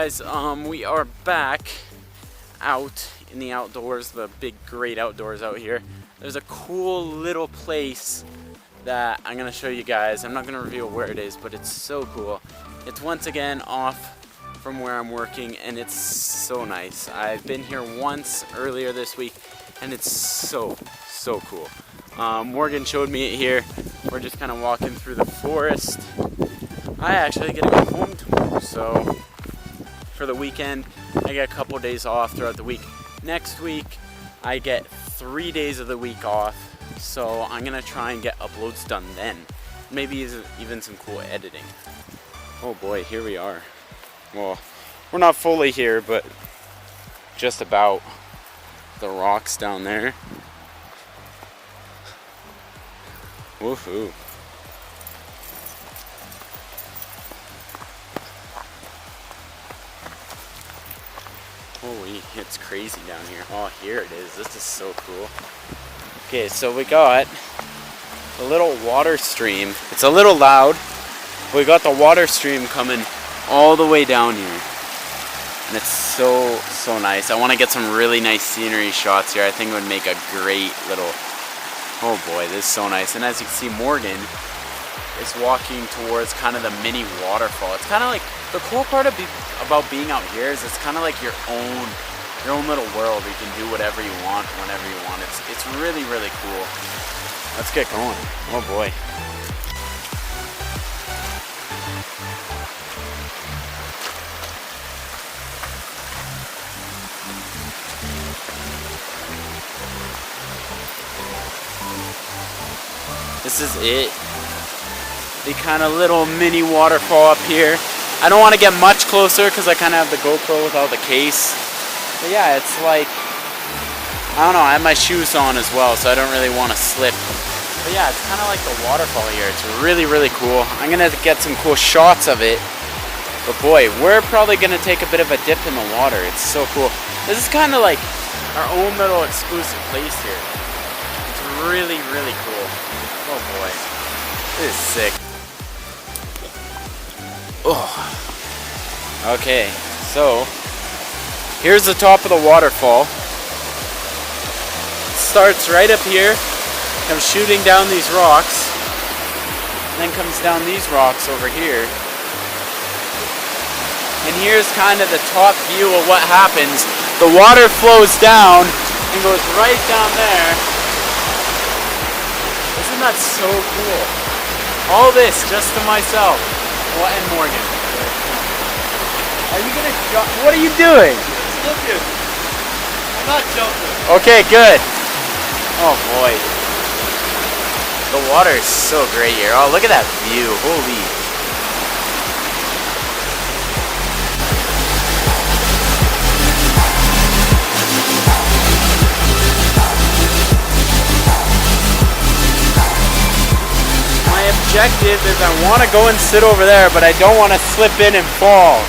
guys, we are back out in the outdoors, the big great outdoors out here. There's a cool little place that I'm gonna show you guys. I'm not gonna reveal where it is, but it's so cool. It's once again off from where I'm working, and it's so nice. I've been here once earlier this week, and it's so cool. Morgan showed me it here. We're just kind of walking through the forest. I actually get to go home tomorrow, so for the weekend, I get a couple days off throughout the week. Next week, I get 3 days of the week off, so I'm gonna try and get uploads done then. Maybe even some cool editing. Oh boy, here we are. Well, we're not fully here, but just about. The rocks down there. Woohoo. Holy, it's crazy down here. Oh, here it is. This is so cool. Okay, so we got a little water stream. It's a little loud. We got the water stream coming all the way down here. And it's so nice. I want to get some really nice scenery shots here. I think it would make a great little... Oh boy, this is so nice. And as you can see, Morgan is walking towards kind of the mini waterfall. It's kind of like, the cool part about being out here is it's kind of like your own little world. You can do whatever you want, whenever you want. It's really cool. Let's get going. Oh boy. This is it. The kind of little mini waterfall up here. I don't want to get much closer because I kind of have the GoPro without the case. But yeah, it's like, I don't know, I have my shoes on as well, so I don't really want to slip. But yeah, it's kind of like the waterfall here. It's really cool. I'm going to get some cool shots of it. But boy, we're probably going to take a bit of a dip in the water. It's so cool. This is kind of like our own little exclusive place here. It's really cool. Oh boy, this is sick. Oh. Okay, so here's the top of the waterfall. It starts right up here, comes shooting down these rocks, and then comes down these rocks over here. And here's kind of the top view of what happens. The water flows down and goes right down there. Isn't that so cool? All this just to myself. Well, and Morgan. Are you gonna jump? What are you doing? Looking. I'm not jumping. Okay, good. Oh boy. The water is so great here. Oh, look at that view. Holy. Objective is I want to go and sit over there, but I don't want to slip in and fall.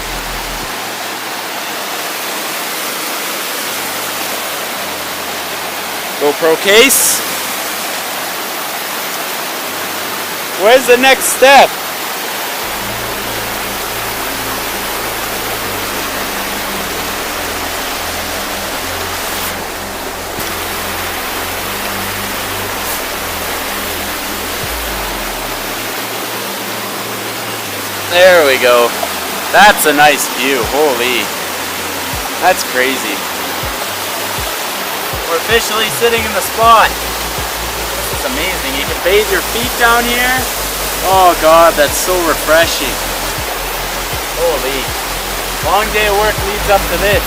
GoPro case. Where's the next step? There we go. That's a nice view. Holy. That's crazy. We're officially sitting in the spot. This is amazing. You can bathe your feet down here. Oh God, that's so refreshing. Holy. Long day of work leads up to this.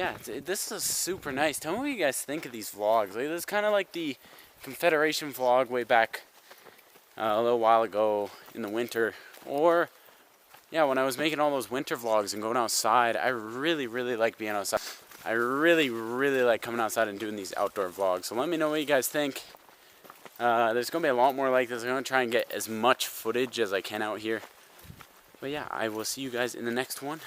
yeah, this is super nice. Tell me what you guys think of these vlogs. Like, this is kind of like the Confederation vlog way back a little while ago in the winter. Or, yeah, when I was making all those winter vlogs and going outside, I really, really like being outside. I really, really like coming outside and doing these outdoor vlogs. So let me know what you guys think. There's going to be a lot more like this. I'm going to try and get as much footage as I can out here. But yeah, I will see you guys in the next one.